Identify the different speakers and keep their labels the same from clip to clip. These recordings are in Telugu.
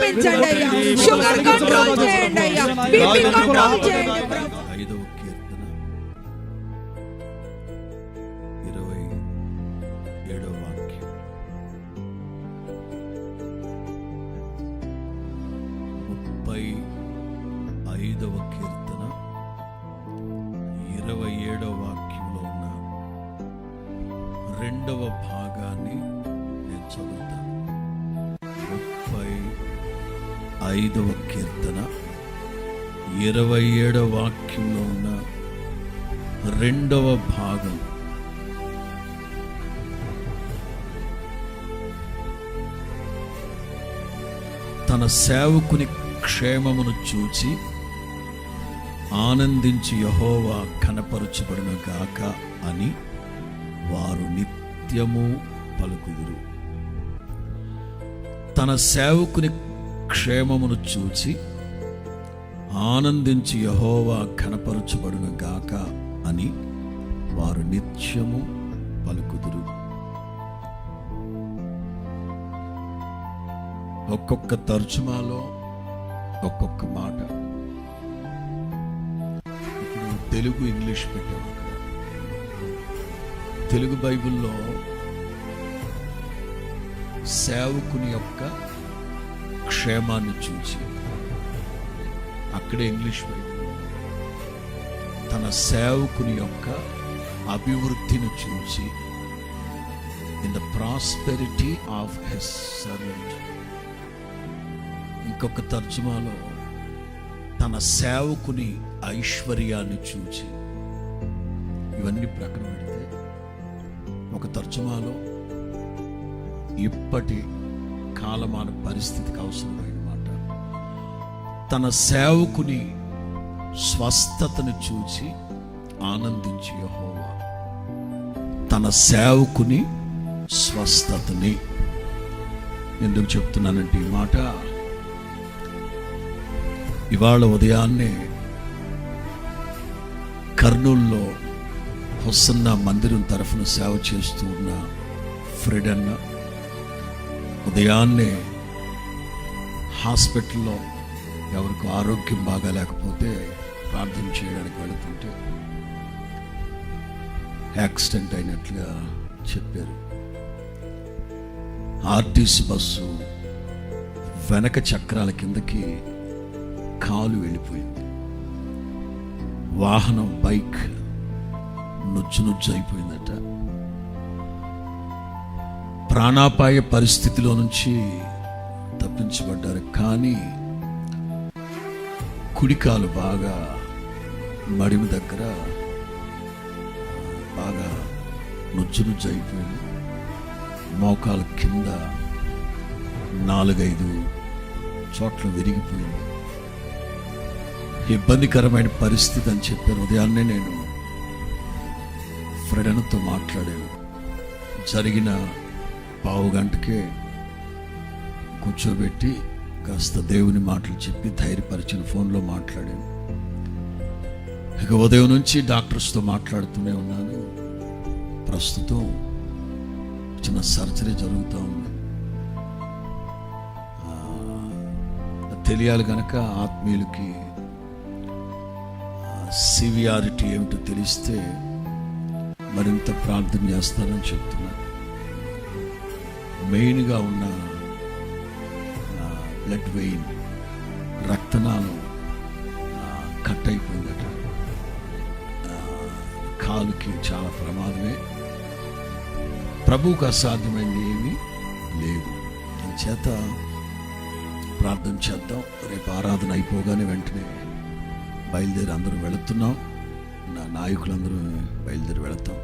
Speaker 1: నివారించండి అయ్యా. షుగర్ కంట్రోల్ చేయండి అయ్యా. బీపీ కంట్రోల్ చేయండి ప్రభు.
Speaker 2: 5వ కీర్తన 27వ వాక్యం. 35వ కీర్తన 27వ వాక్యంలో ఉన్న 2వ భాగాన్ని నేను చదువుతాను. 35వ కీర్తన 27వ వాక్యంలో ఉన్న 2వ భాగం. తన సేవకుని క్షేమమును చూచి ఆనందించి యెహోవా ఘనపరచబడును గాక అని వారు నిత్యము పలుకుదురు. తన సేవకుని క్షేమమును చూచి ఆనందించి యెహోవా ఘనపరచబడును గాక అని వారు నిత్యము పలుకుదురు. ఒక్కొక్క తర్జుమాలో ఒక్కొక్క మాట. ఇప్పుడు తెలుగు ఇంగ్లీష్ పెట్టాము. అక్కడ తెలుగు బైబిల్లో సేవకుని యొక్క క్షేమాన్ని చూచి, అక్కడే ఇంగ్లీష్ బైబిల్ తన సేవకుని యొక్క అభివృద్ధిని చూచి, in the prosperity of his servant. ఇంకొక తర్జుమాలో తన సేవకుని ఐశ్వర్యాన్ని చూచి. ఇవన్నీ ప్రక్కన పెడితే ఒక తర్జుమాలో ఇప్పటి కాలమాన పరిస్థితికి అవసరమైన మాట, తన సేవకుని స్వస్థతను చూచి ఆనందించి యెహోవా. తన సేవకుని స్వస్థతని. ఎందుకు చెప్తున్నానంటే ఈ మాట, ఇవాళ ఉదయాన్నే కర్నూల్లో హొసన్నా మందిరం తరఫున సేవ చేస్తూ ఉన్న ఫ్రెడ్ అన్న ఉదయాన్నే హాస్పిటల్లో ఎవరికి ఆరోగ్యం బాగాలేకపోతే ప్రార్థన చేయడానికి వెళుతుంటే యాక్సిడెంట్ అయినట్లుగా చెప్పారు. ఆర్టీసీ బస్సు వెనక చక్రాల కిందకి కాలు వెళ్ళిపోయింది. వాహనం బైక్ నుజ్జు అయిపోయిందట. ప్రాణాపాయ పరిస్థితిలో నుంచి తప్పించబడ్డారు. కానీ కుడికాలు బాగా మడిమి దగ్గర బాగా నుజ్జు అయిపోయింది. మోకాల కింద 4-5 చోట్ల విరిగిపోయింది. ఇబ్బందికరమైన పరిస్థితి అని చెప్పారు. ఉదయాన్నే నేను ఫ్రెడన్తో మాట్లాడాను. జరిగిన పావు గంటకే కూర్చోబెట్టి కాస్త దేవుని మాటలు చెప్పి ధైర్యపరిచిన ఫోన్లో మాట్లాడాను. ఇక ఉదయం నుంచి డాక్టర్స్తో మాట్లాడుతూనే ఉన్నాను. ప్రస్తుతం చిన్న సర్జరీ జరుగుతూ ఉంది. తెలియాలి కనుక ఆత్మీయులకి సివియారిటీ ఏమిటో తెలిస్తే మరింత ప్రార్థన చేస్తానని చెప్తున్నా. మెయిన్గా ఉన్న బ్లడ్ వెయిన్, రక్తనాళం కట్ అయిపోయిందట. కాలుకి చాలా ప్రమాదమే. ప్రభువుకు అసాధ్యమైంది ఏమీ లేదు. చేత ప్రార్థన చేద్దాం. రేపు ఆరాధన అయిపోగానే వెంటనే బయలుదేరి అందరూ వెళుతున్నాం. నా నాయకులందరూ బయలుదేరి వెళతాం.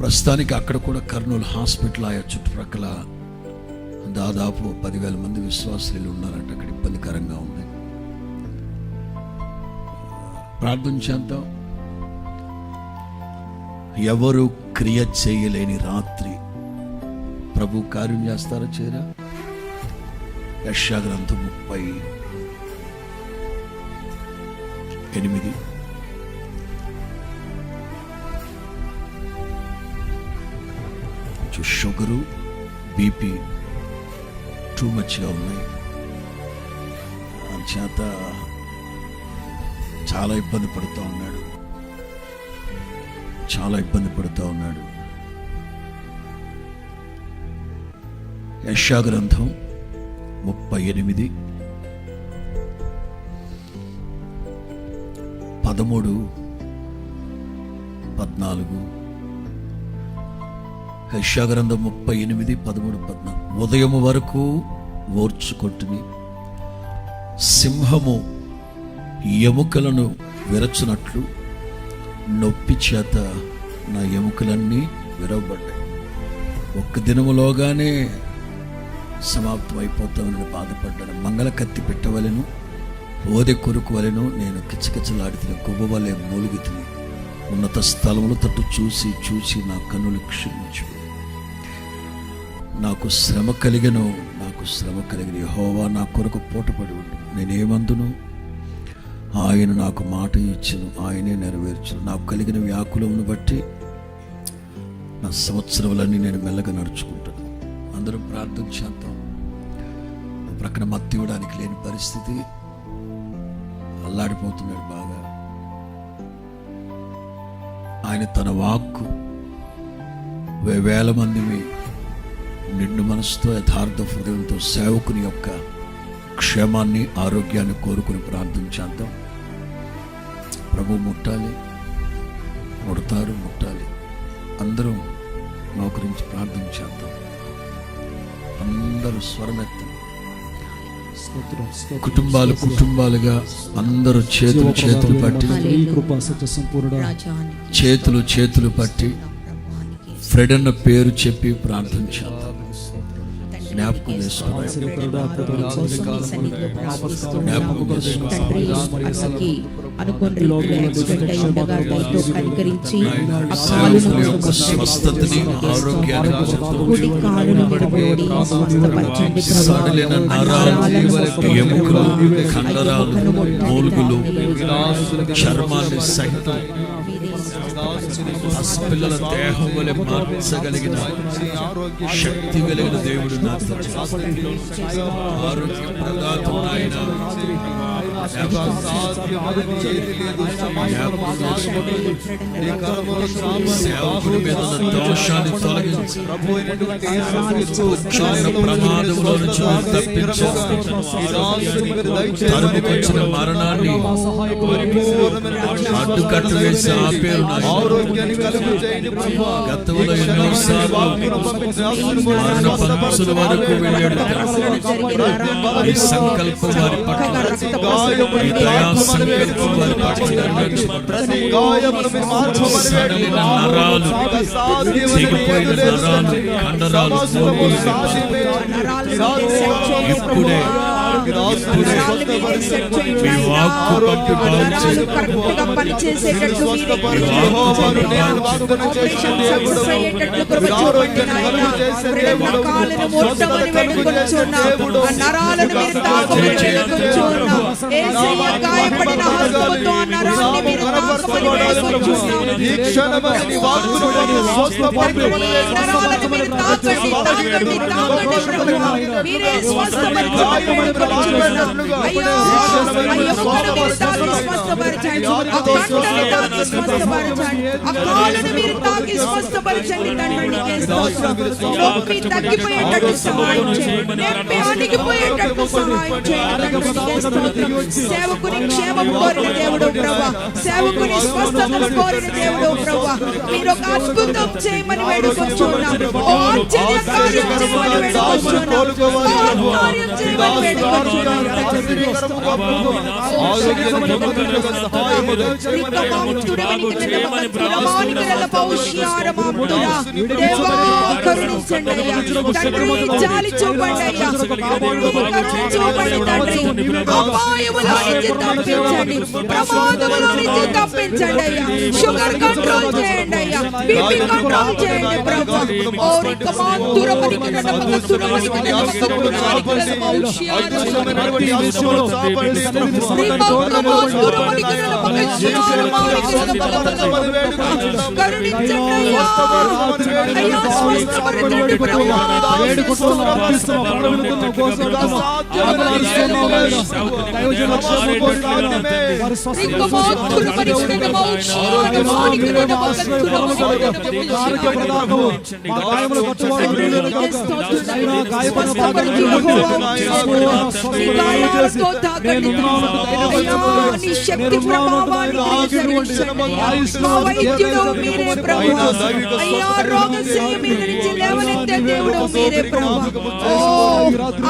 Speaker 2: ప్రస్తుతానికి అక్కడ కూడా కర్నూలు హాస్పిటల్ ఆయా చుట్టుప్రక్కల దాదాపు 10,000 మంది విశ్వాసులు ఉన్నారంట. అక్కడ ఇబ్బందికరంగా ఉంది. ప్రార్థన చేద్దాం. ఎవరు క్రియ చేయలేని రాత్రి ప్రభు కార్యం చేస్తారో చేరా. యెషయా గ్రంథం 38 షుగరు, బీపీ టూ మచ్గా ఉన్నాయి. చేత చాలా ఇబ్బంది పడుతూ ఉన్నాడు. యెషయా గ్రంథం 38, 13, 14. యెషయా గ్రంథం 38, 13, 14. ఉదయము వరకు ఓర్చుకొట్టుని సింహము ఎముకలను విరచునట్లు నొప్పి చేత నా ఎముకలన్నీ విరవబడ్డాయి. ఒక్క దినములోగానే సమాప్తం అయిపోతామని బాధపడ్డాను. మంగళ కత్తి పెట్టవలెను, ఓదె కొరుకు వలెను నేను కిచకిచలాడితే గువ్వ వలె మూలుగుతుంది. ఉన్నత స్థలముల తట్టు చూసి నా కన్నులు క్షమించు. నాకు శ్రమ కలిగిన యెహోవా నా కొరకు పోటపడి ఉండు. నేనేమందును? ఆయన నాకు మాట ఇచ్చును, ఆయనే నెరవేర్చును. నాకు కలిగిన వ్యాకులమును బట్టి నా సంవత్సరములన్నీ నేను మెల్లగా నడుచుకుంటాను. అందరూ ప్రార్థన చేద్దాం. ప్రక్కన మత్తి ఇవ్వడానికి లేని పరిస్థితి, అల్లాడిపోతున్నాడు బాగా. ఆయన తన వాక్కు వేల మందిని నిండు మనసుతో యథార్థ హృదయంతో సేవకుని యొక్క క్షేమాన్ని ఆరోగ్యాన్ని కోరుకుని ప్రార్థన చేద్దాం. ప్రభు ముట్టాలి, ముట్టాలి. అందరూ మా గురించి ప్రార్థన చేద్దాం. అందరూ స్వరమెత్తం. కుటుంబాలుగా అందరూ చేతులు పట్టి చేతులు పట్టి ఫ్రెడ్ అన్న పేరు చెప్పి ప్రార్థన చేద్దాం. జ్ఞాపకం చేసుకున్నాం. స్వస్థతని, ఆరోగ్యాన్ని, సడలిన నరాలు, ఎముకలు, కండరాలు, మూలుగులు, చర్మాన్ని సహితం పిల్లల దేహం వలె మార్చగలిగిన శక్తి కలిగిన దేవుడు నాకు ఆరోగ్య ప్రదాతం. ఆయన సేవకుడి మీద దోషాన్ని తొలగించి ప్రమాదంలో నుంచి తప్పించు. తరుముకొచ్చిన మరణాన్ని అడ్డుకట్టు వేసి ఆపేరు. గతంలో ఎన్నోసార్లు మరణ పంచుల వరకు వెళ్ళాడు. ఈ సంకల్పం వారి పట్ల, ఈ దయా సంకల్పం వారి పట్ల సడలిన నరాలు, తెగిపోయిన నరాలు, కండరాలు, ఇప్పుడే మీ వాక్కు పంపి
Speaker 1: సేవకుని క్షేమం కోరిన దేవుడు ప్రభా, సేవకుని స్వస్థతను కోరిన దేవుడు ప్రభా, మీరు ఒక అద్భుతం చేయమని వేడుకొచ్చున్నాం. ఆశ్చర్య కార్యం చేయమని వేడుకొచ్చున్నాం. కార్యం చేయమని వేడుకొచ్చున్నాం. జాలి చూపండి అయ్యా, చూపండి తండ్రి. అపాయములో నుంచి తప్పించండి, ప్రమాదములో నుంచి తప్పించండి అయ్యా. షుగర్ కంట్రోల్ చేయండి అయ్యా, బీపీ కంట్రోల్ చేయండి ప్రభా. ఓ రికమాంతుర పరికిన నమక సుర పరికిన నమక కునారి
Speaker 3: అదృశ్యమైనటువంటి ఆత్మలో చాపండి
Speaker 1: శక్తి ప్రభావాన్ని లేవనెత్తే దేవుడు మీరే ప్రభు.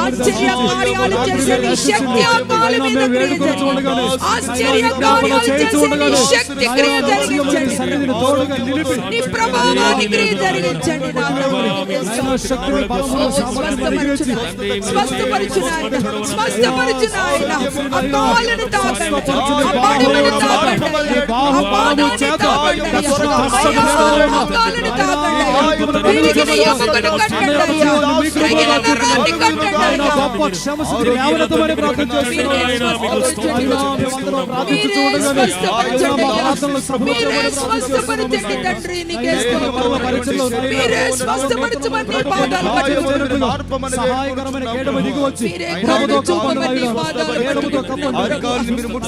Speaker 1: ఆశ్చర్య కార్యాలు చేసే నీ శక్తి ఆ కాళ్ళ మీద ఆశ్చర్య కార్యాలు చేసే నీ శక్తి క్రియ జరిగించండి. నీ ప్రభావాన్ని క్రియ జరిగించండి. స్వస్థపరచునాయన ఆ కాళ్ళను తాకండి, ఆ పడవను తాకండి, ఆ పాదాన్ని తాకండి, ఆ కాళ్ళను తాకండి. విరిగిన ఎముకను కట్టండి అయ్యా, విరిగిన నరాన్ని కట్టండి అయ్యా. మీరే స్వస్థపరచండి తండ్రి, నీకే స్తోత్రం. మీరే స్వస్థపరచమని నీ పాదాలు పట్టుకుంటున్నాను. మీరే కరుణ చూపమని నీ పాదాలు పట్టుకుంటున్నాను.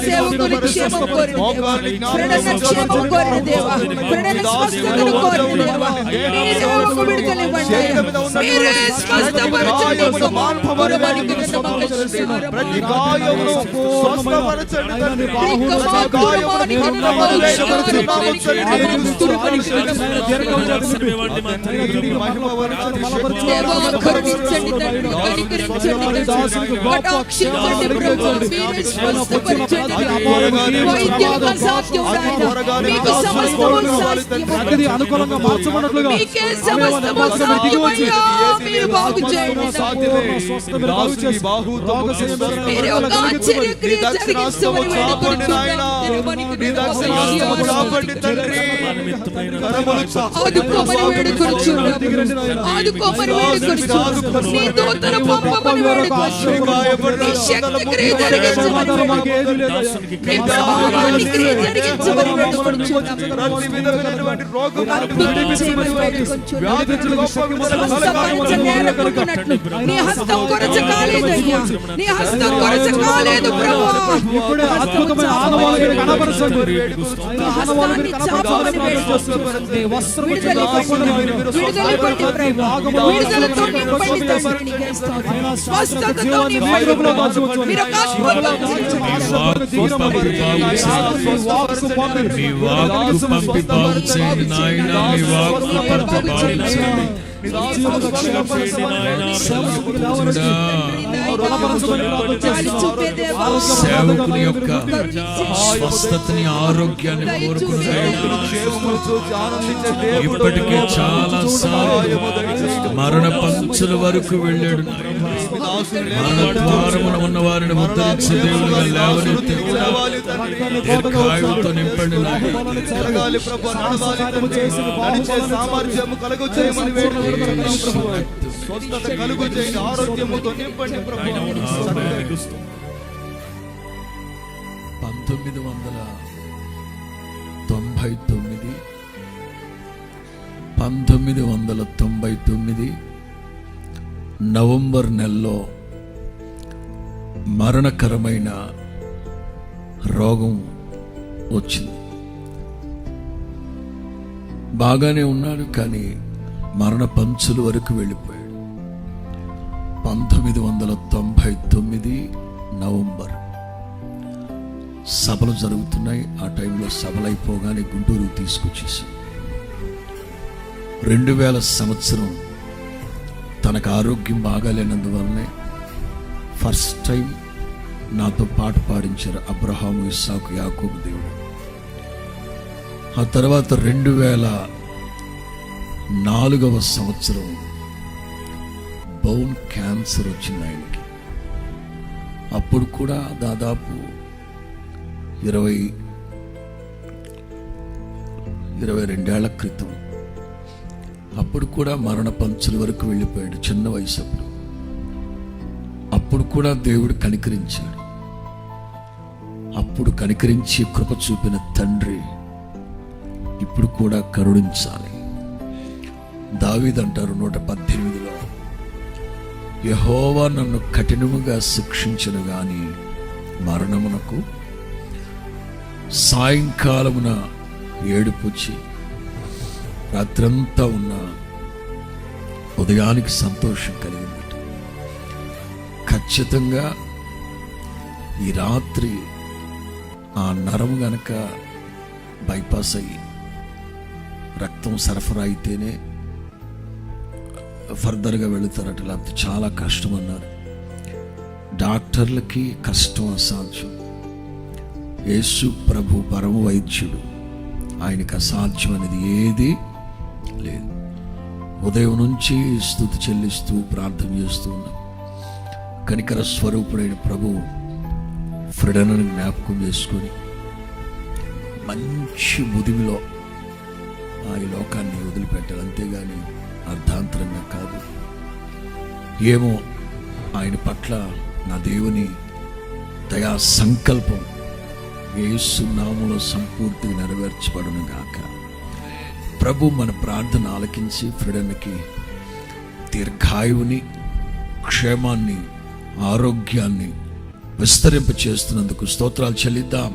Speaker 1: సేవకుని క్షేమం కోరిన దేవా, ప్రణన క్షేమం కోరిన దేవా, ప్రణన స్వస్థతను కోరిన దేవా, మీరే ఒక విడుదలివ్వండి అయ్యా. మీరే స్వస్థపరచండి.
Speaker 3: ప్రతి గాయమును స్వస్థపరచండి తండ్రి.
Speaker 4: అనుకూలంగా మార్చమన్నట్లుగా
Speaker 1: నీ హస్తం కొరచకాలేదయ్యా, నీ హస్తం కొరచకాలేదు ప్రభువా.
Speaker 4: ఇప్పుడే అద్భుతమైన ఆనవాళ్ళు కనబరచండి.
Speaker 1: హస్తాన్ని చాపమని వేడుకుంటున్నాను. విడుదలపండి ప్రభువా, విడుదలతో నింపండి తండ్రి, నీకే స్తోత్రం. స్వస్థతతో నింపండి ప్రభువా. మీరు ఒక అద్భుతం
Speaker 2: చేయండి నాయనా, మీ వాక్కు పంపి బాగు చేయండి. సేవకుని యొక్క స్వస్థతని ఆరోగ్యాన్ని కోరుకున్నాడు. ఇప్పటికే చాలా సార్లు మరణ పంచుల వరకు వెళ్ళాడు. మరణ ద్వారమున ఉన్న వారిని ఉద్ధరించే దేవుడుగా లేవనెత్తి దీర్ఘాయువుతో నింపండి.
Speaker 3: సామర్థ్యము కలుగు చేయమని వేడుకుంటున్నాము. స్వస్థత కలుగు చేయండి, ఆరోగ్యముతో నింపండి ప్రభు.
Speaker 2: 1999 నవంబర్ నెలలో మరణకరమైన రోగం వచ్చింది. బాగానే ఉన్నాడు, కానీ మరణ పంచుల వరకు వెళ్ళిపోయాడు. 1999 నవంబర్ సభలు జరుగుతున్నాయి. ఆ టైంలో సభలు అయిపోగానే గుంటూరు తీసుకొచ్చేసి 2000 సంవత్సరం తనకు ఆరోగ్యం బాగాలేనందువల్లనే ఫస్ట్ టైం నాతో పాట పాడించారు అబ్రహాము, ఇస్సాకు, యాకోబు దేవుడు. ఆ తర్వాత 2004వ సంవత్సరం బోన్ క్యాన్సర్ వచ్చింది ఆయనకి. అప్పుడు కూడా దాదాపు 22 ఏళ్ల క్రితం. అప్పుడు కూడా మరణ పంచుల వరకు వెళ్ళిపోయాడు చిన్న వయసు. అప్పుడు కూడా దేవుడు కనికరించాడు. అప్పుడు కనికరించి కృప చూపిన తండ్రి ఇప్పుడు కూడా కరుణించాలి. దావీదు అంటారు 118లో, యెహోవా నన్ను కఠినముగా శిక్షించను గాని మరణమునకు, సాయంకాలమున ఏడుపుచ్చి రాత్రంతా ఉన్న ఉదయానికి సంతోషం కలిగిందట. ఖచ్చితంగా ఈ రాత్రి ఆ నరము గనక బైపాస్ అయ్యి రక్తం సరఫరా అయితేనే ఫర్దర్గా వెళుతారట, లేకపోతే చాలా కష్టం అన్నారు. డాక్టర్లకి కష్టం అసాధ్యం. యేసు ప్రభు పరమ వైద్యుడు, ఆయనకు అసాధ్యం అనేది ఏది లేదు. ఉదయం నుంచి స్తుతి చెల్లిస్తూ ప్రార్థన చేస్తూ ఉన్నాం. కనికర స్వరూపుడైన ప్రభు ఫ్రెడనను జ్ఞాపకం చేసుకొని మంచి ముదిమిలో ఈ లోకాన్ని వదిలిపెట్టాలి. అంతేగాని అర్ధాంతరంగా కాదు. ఏమో ఆయన పట్ల నా దేవుని దయా సంకల్పం యేసు నామములో సంపూర్తిగా నెరవేర్చబడును గాక. ప్రభు మన ప్రార్థన ఆలకించి ఫ్రెడన్కి దీర్ఘాయువుని, క్షేమాన్ని, ఆరోగ్యాన్ని విస్తరింప చేస్తున్నందుకు స్తోత్రాలు చెల్లిద్దాం.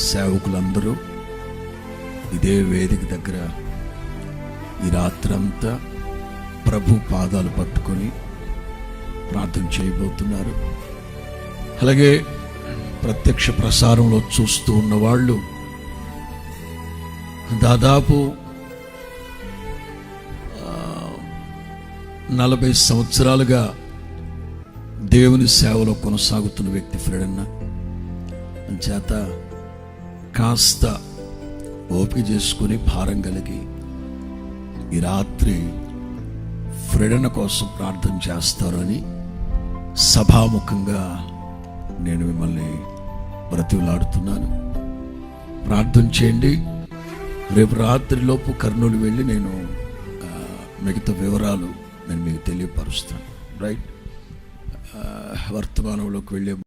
Speaker 2: సేవకులందరూ ఇదే వేదిక దగ్గర ఈ రాత్రంతా ప్రభు పాదాలు పట్టుకొని ప్రార్థన చేయబోతున్నారు. అలాగే ప్రత్యక్ష ప్రసారంలో చూస్తూ ఉన్న వాళ్ళు దాదాపు 40 సంవత్సరాలుగా దేవుని సేవలో కొనసాగుతున్న వ్యక్తి ఫ్రెడన్న. చేత కాస్త ఓపిక చేసుకుని భారం కలిగి ఈ రాత్రి ఫ్రెడన్న కోసం ప్రార్థన చేస్తారు అని సభాముఖంగా నేను మిమ్మల్ని బ్రతిమలాడుతున్నాను. ప్రార్థన చేయండి. రేపు రాత్రిలోపు కర్నూలు వెళ్ళి నేను మిగతా వివరాలు నేను మీకు తెలియపరుస్తాను. రైట్, వర్తమానంలోకి వెళ్ళే